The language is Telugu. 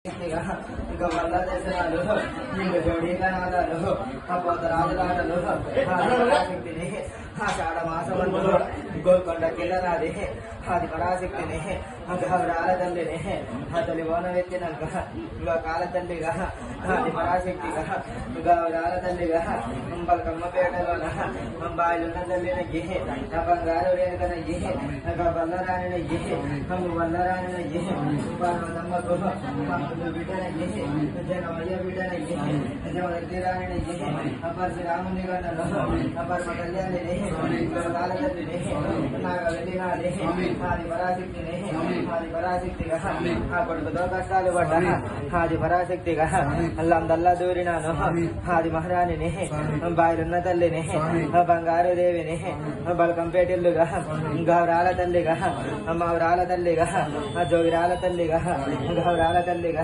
ఇంకా వల్ల దర్శనాలు ఇంకా జోడీకనాదాలు పోత రాజులాటలు పరాశక్తిని ఆషాఢ మాసమందులో గోల్కొండ కిల్లనాది అది పరాశక్తిని గౌరాల తల్లిని తల్లి ఓనవెత్తినాక ఇంకా కాల తల్లిగా అది పరాశక్తిగా గౌరాల తల్లిగా బల్కమ్మపేటలోన బాయిలున్న తల్లినయ్యి బంగారు రేణుకనయ్యి వల్లరాణినయ్యి వల్లరాణినయ్యి పర్వతమ్మకు బిడ్డనయ్యి జనమయ్య బిడ్డనయ్యి జమదగ్గిరాణినయ్యి పరశురాముని గన్నను పరమ కళ్యాణిని కాల తల్లిని నాగ వెళ్ళినాది ఆది పరాశక్తిని ఆది పరాశక్తిగా ఆ కొడుకుతో కష్టాలు పడ్డా ఆది పరాశక్తిగా అల్లందల్లా దూరినాను ఆది మహారాణిని బాయిలున్న తల్లిని బంగారు దేవిని బల్కంపేటిల్లుగా గౌరాల తల్లిగా మౌరాల తల్లిగా జోగిరాల తల్లిగా గౌరాల తల్లిగా